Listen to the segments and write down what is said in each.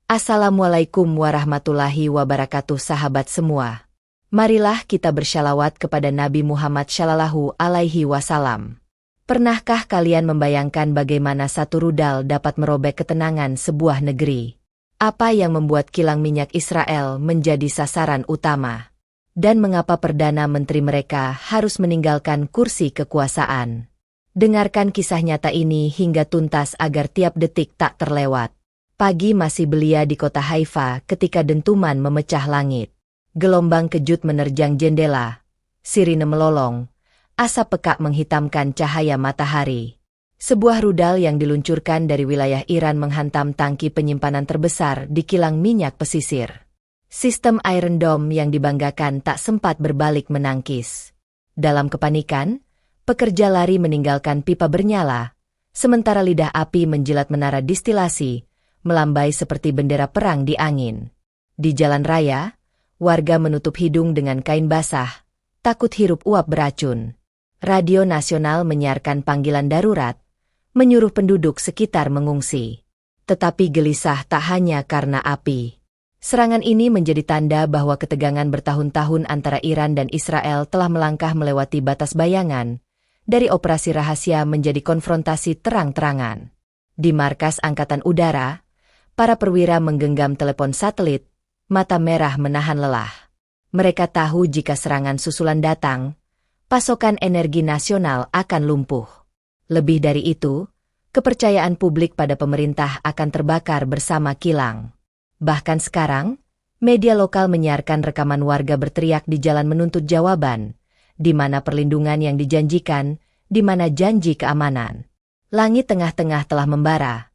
Assalamualaikum warahmatullahi wabarakatuh sahabat semua. Marilah kita bersyalawat kepada Nabi Muhammad Shallallahu Alaihi Wasallam. Pernahkah kalian membayangkan bagaimana satu rudal dapat merobek ketenangan sebuah negeri? Apa yang membuat kilang minyak Israel menjadi sasaran utama? Dan mengapa Perdana Menteri mereka harus meninggalkan kursi kekuasaan? Dengarkan kisah nyata ini hingga tuntas agar tiap detik tak terlewat. Pagi masih belia di kota Haifa ketika dentuman memecah langit. Gelombang kejut menerjang jendela. Sirine melolong. Asap pekat menghitamkan cahaya matahari. Sebuah rudal yang diluncurkan dari wilayah Iran menghantam tangki penyimpanan terbesar di kilang minyak pesisir. Sistem Iron Dome yang dibanggakan tak sempat berbalik menangkis. Dalam kepanikan, pekerja lari meninggalkan pipa bernyala, sementara lidah api menjilat menara distilasi, melambai seperti bendera perang di angin. Di jalan raya, warga menutup hidung dengan kain basah, takut hirup uap beracun. Radio nasional menyiarkan panggilan darurat, menyuruh penduduk sekitar mengungsi. Tetapi gelisah tak hanya karena api. Serangan ini menjadi tanda bahwa ketegangan bertahun-tahun antara Iran dan Israel telah melangkah melewati batas bayangan, dari operasi rahasia menjadi konfrontasi terang-terangan. Di markas Angkatan Udara, para perwira menggenggam telepon satelit, mata merah menahan lelah. Mereka tahu jika serangan susulan datang, pasokan energi nasional akan lumpuh. Lebih dari itu, kepercayaan publik pada pemerintah akan terbakar bersama kilang. Bahkan sekarang, media lokal menyiarkan rekaman warga berteriak di jalan menuntut jawaban, di mana perlindungan yang dijanjikan, di mana janji keamanan. Langit tengah-tengah telah membara.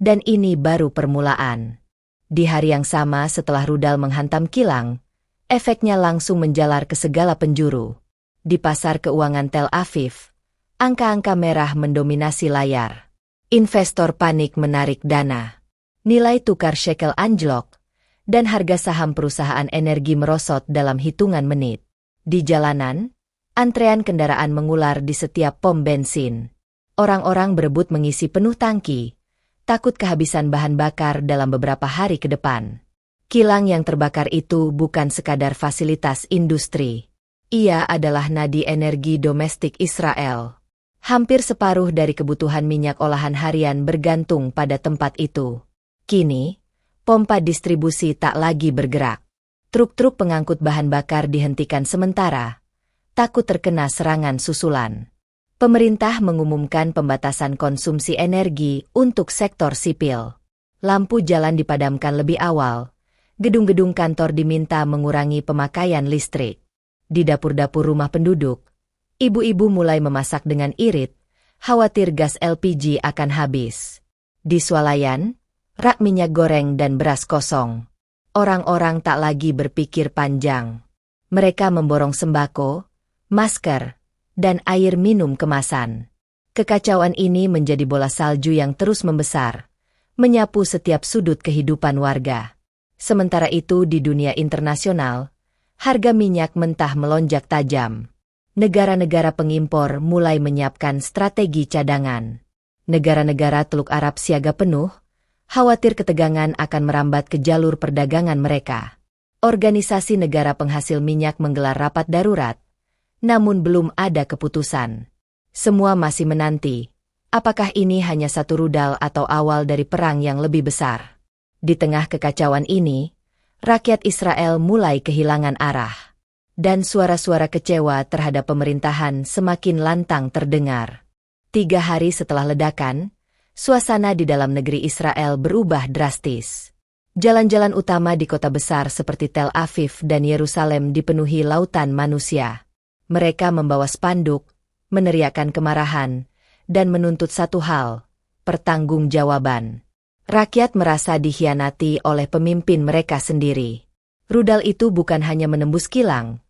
Dan ini baru permulaan. Di hari yang sama setelah rudal menghantam kilang, efeknya langsung menjalar ke segala penjuru. Di pasar keuangan Tel Aviv, angka-angka merah mendominasi layar. Investor panik menarik dana. Nilai tukar shekel anjlok, dan harga saham perusahaan energi merosot dalam hitungan menit. Di jalanan, antrean kendaraan mengular di setiap pom bensin. Orang-orang berebut mengisi penuh tangki, takut kehabisan bahan bakar dalam beberapa hari ke depan. Kilang yang terbakar itu bukan sekadar fasilitas industri. Ia adalah nadi energi domestik Israel. Hampir separuh dari kebutuhan minyak olahan harian bergantung pada tempat itu. Kini, pompa distribusi tak lagi bergerak. Truk-truk pengangkut bahan bakar dihentikan sementara, takut terkena serangan susulan. Pemerintah mengumumkan pembatasan konsumsi energi untuk sektor sipil. Lampu jalan dipadamkan lebih awal. Gedung-gedung kantor diminta mengurangi pemakaian listrik. Di dapur-dapur rumah penduduk, ibu-ibu mulai memasak dengan irit, khawatir gas LPG akan habis. Di swalayan, rak minyak goreng dan beras kosong. Orang-orang tak lagi berpikir panjang. Mereka memborong sembako, masker, dan air minum kemasan. Kekacauan ini menjadi bola salju yang terus membesar, menyapu setiap sudut kehidupan warga. Sementara itu di dunia internasional, harga minyak mentah melonjak tajam. Negara-negara pengimpor mulai menyiapkan strategi cadangan. Negara-negara Teluk Arab siaga penuh, khawatir ketegangan akan merambat ke jalur perdagangan mereka. Organisasi negara penghasil minyak menggelar rapat darurat, namun belum ada keputusan. Semua masih menanti, apakah ini hanya satu rudal atau awal dari perang yang lebih besar. Di tengah kekacauan ini, rakyat Israel mulai kehilangan arah. Dan suara-suara kecewa terhadap pemerintahan semakin lantang terdengar. 3 hari setelah ledakan, suasana di dalam negeri Israel berubah drastis. Jalan-jalan utama di kota besar seperti Tel Aviv dan Yerusalem dipenuhi lautan manusia. Mereka membawa spanduk, meneriakkan kemarahan, dan menuntut satu hal, pertanggungjawaban. Rakyat merasa dikhianati oleh pemimpin mereka sendiri. Rudal itu bukan hanya menembus kilang,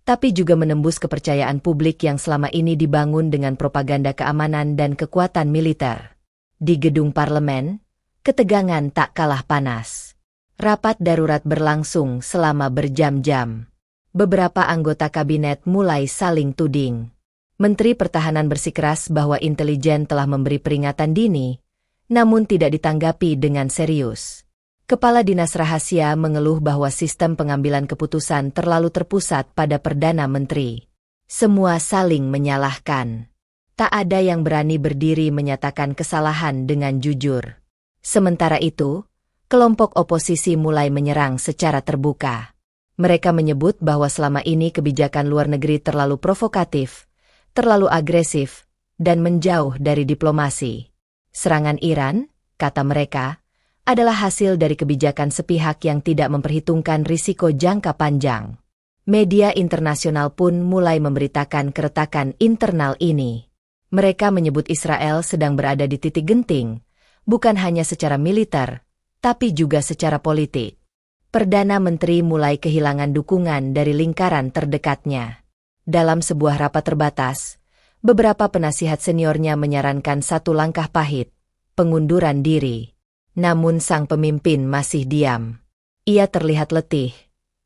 tapi juga menembus kepercayaan publik yang selama ini dibangun dengan propaganda keamanan dan kekuatan militer. Di gedung parlemen, ketegangan tak kalah panas. Rapat darurat berlangsung selama berjam-jam. Beberapa anggota kabinet mulai saling tuding. Menteri Pertahanan bersikeras bahwa intelijen telah memberi peringatan dini, namun tidak ditanggapi dengan serius. Kepala Dinas Rahasia mengeluh bahwa sistem pengambilan keputusan terlalu terpusat pada Perdana Menteri. Semua saling menyalahkan. Tak ada yang berani berdiri menyatakan kesalahan dengan jujur. Sementara itu, kelompok oposisi mulai menyerang secara terbuka. Mereka menyebut bahwa selama ini kebijakan luar negeri terlalu provokatif, terlalu agresif, dan menjauh dari diplomasi. Serangan Iran, kata mereka, adalah hasil dari kebijakan sepihak yang tidak memperhitungkan risiko jangka panjang. Media internasional pun mulai memberitakan keretakan internal ini. Mereka menyebut Israel sedang berada di titik genting, bukan hanya secara militer, tapi juga secara politik. Perdana Menteri mulai kehilangan dukungan dari lingkaran terdekatnya. Dalam sebuah rapat terbatas, beberapa penasihat seniornya menyarankan satu langkah pahit, pengunduran diri. Namun sang pemimpin masih diam. Ia terlihat letih,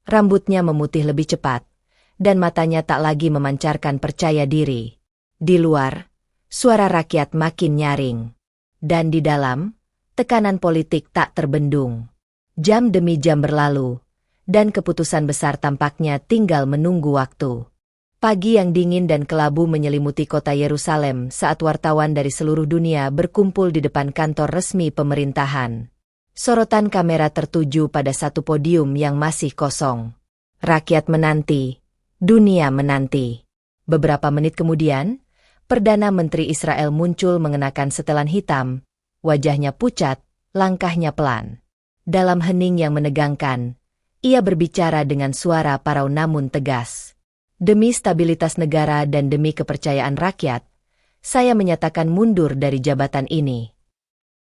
rambutnya memutih lebih cepat, dan matanya tak lagi memancarkan percaya diri. Di luar, suara rakyat makin nyaring. Dan di dalam, tekanan politik tak terbendung. Jam demi jam berlalu, dan keputusan besar tampaknya tinggal menunggu waktu. Pagi yang dingin dan kelabu menyelimuti kota Yerusalem saat wartawan dari seluruh dunia berkumpul di depan kantor resmi pemerintahan. Sorotan kamera tertuju pada satu podium yang masih kosong. Rakyat menanti, dunia menanti. Beberapa menit kemudian, Perdana Menteri Israel muncul mengenakan setelan hitam, wajahnya pucat, langkahnya pelan. Dalam hening yang menegangkan, ia berbicara dengan suara parau namun tegas. Demi stabilitas negara dan demi kepercayaan rakyat, saya menyatakan mundur dari jabatan ini.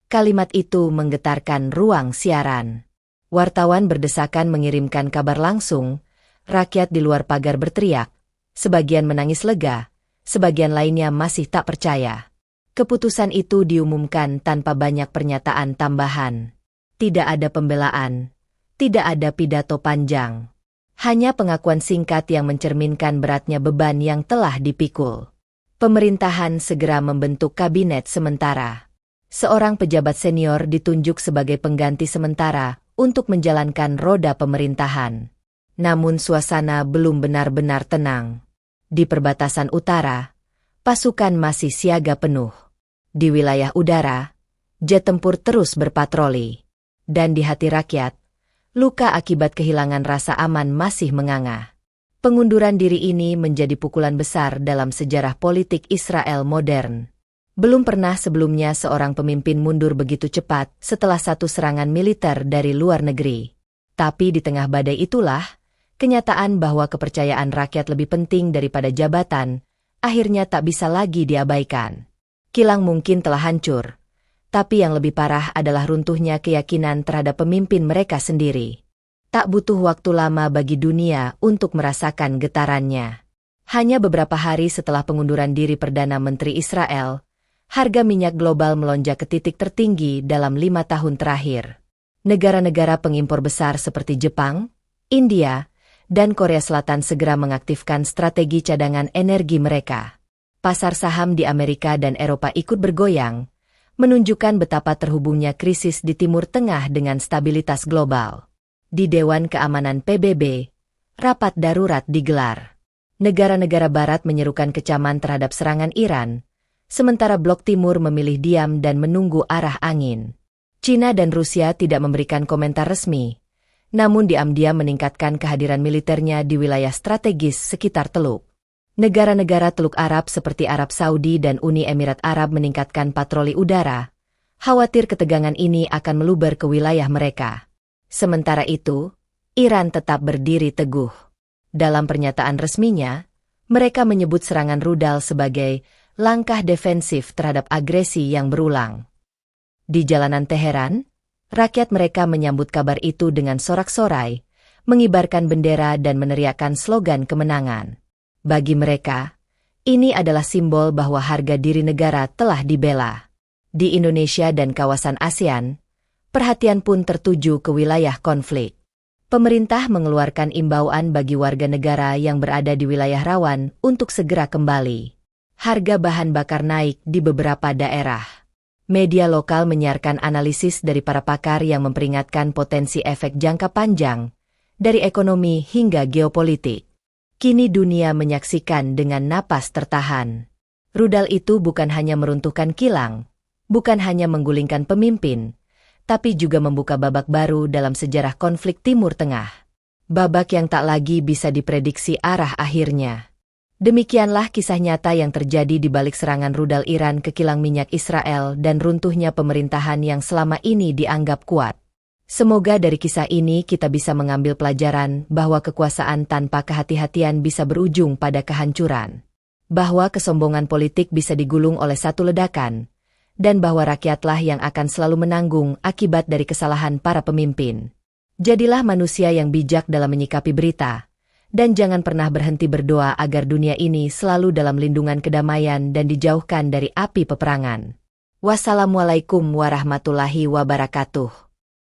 Kalimat itu menggetarkan ruang siaran. Wartawan berdesakan mengirimkan kabar langsung, rakyat di luar pagar berteriak, sebagian menangis lega, sebagian lainnya masih tak percaya. Keputusan itu diumumkan tanpa banyak pernyataan tambahan. Tidak ada pembelaan, tidak ada pidato panjang. Hanya pengakuan singkat yang mencerminkan beratnya beban yang telah dipikul. Pemerintahan segera membentuk kabinet sementara. Seorang pejabat senior ditunjuk sebagai pengganti sementara untuk menjalankan roda pemerintahan. Namun suasana belum benar-benar tenang. Di perbatasan utara, pasukan masih siaga penuh. Di wilayah udara, jet tempur terus berpatroli. Dan di hati rakyat, luka akibat kehilangan rasa aman masih menganga. Pengunduran diri ini menjadi pukulan besar dalam sejarah politik Israel modern. Belum pernah sebelumnya seorang pemimpin mundur begitu cepat setelah satu serangan militer dari luar negeri. Tapi di tengah badai itulah, kenyataan bahwa kepercayaan rakyat lebih penting daripada jabatan, akhirnya tak bisa lagi diabaikan. Kilang mungkin telah hancur. Tapi yang lebih parah adalah runtuhnya keyakinan terhadap pemimpin mereka sendiri. Tak butuh waktu lama bagi dunia untuk merasakan getarannya. Hanya beberapa hari setelah pengunduran diri Perdana Menteri Israel, harga minyak global melonjak ke titik tertinggi dalam 5 tahun terakhir. Negara-negara pengimpor besar seperti Jepang, India, dan Korea Selatan segera mengaktifkan strategi cadangan energi mereka. Pasar saham di Amerika dan Eropa ikut bergoyang, menunjukkan betapa terhubungnya krisis di Timur Tengah dengan stabilitas global. Di Dewan Keamanan PBB, rapat darurat digelar. Negara-negara Barat menyerukan kecaman terhadap serangan Iran, sementara Blok Timur memilih diam dan menunggu arah angin. China dan Rusia tidak memberikan komentar resmi, namun diam-diam meningkatkan kehadiran militernya di wilayah strategis sekitar Teluk. Negara-negara Teluk Arab seperti Arab Saudi dan Uni Emirat Arab meningkatkan patroli udara, khawatir ketegangan ini akan meluber ke wilayah mereka. Sementara itu, Iran tetap berdiri teguh. Dalam pernyataan resminya, mereka menyebut serangan rudal sebagai langkah defensif terhadap agresi yang berulang. Di jalanan Teheran, rakyat mereka menyambut kabar itu dengan sorak-sorai, mengibarkan bendera dan meneriakkan slogan kemenangan. Bagi mereka, ini adalah simbol bahwa harga diri negara telah dibela. Di Indonesia dan kawasan ASEAN, perhatian pun tertuju ke wilayah konflik. Pemerintah mengeluarkan imbauan bagi warga negara yang berada di wilayah rawan untuk segera kembali. Harga bahan bakar naik di beberapa daerah. Media lokal menyiarkan analisis dari para pakar yang memperingatkan potensi efek jangka panjang, dari ekonomi hingga geopolitik. Kini dunia menyaksikan dengan napas tertahan. Rudal itu bukan hanya meruntuhkan kilang, bukan hanya menggulingkan pemimpin, tapi juga membuka babak baru dalam sejarah konflik Timur Tengah. Babak yang tak lagi bisa diprediksi arah akhirnya. Demikianlah kisah nyata yang terjadi di balik serangan rudal Iran ke kilang minyak Israel dan runtuhnya pemerintahan yang selama ini dianggap kuat. Semoga dari kisah ini kita bisa mengambil pelajaran bahwa kekuasaan tanpa kehati-hatian bisa berujung pada kehancuran. Bahwa kesombongan politik bisa digulung oleh satu ledakan, dan bahwa rakyatlah yang akan selalu menanggung akibat dari kesalahan para pemimpin. Jadilah manusia yang bijak dalam menyikapi berita. Dan jangan pernah berhenti berdoa agar dunia ini selalu dalam lindungan kedamaian dan dijauhkan dari api peperangan. Wassalamualaikum warahmatullahi wabarakatuh.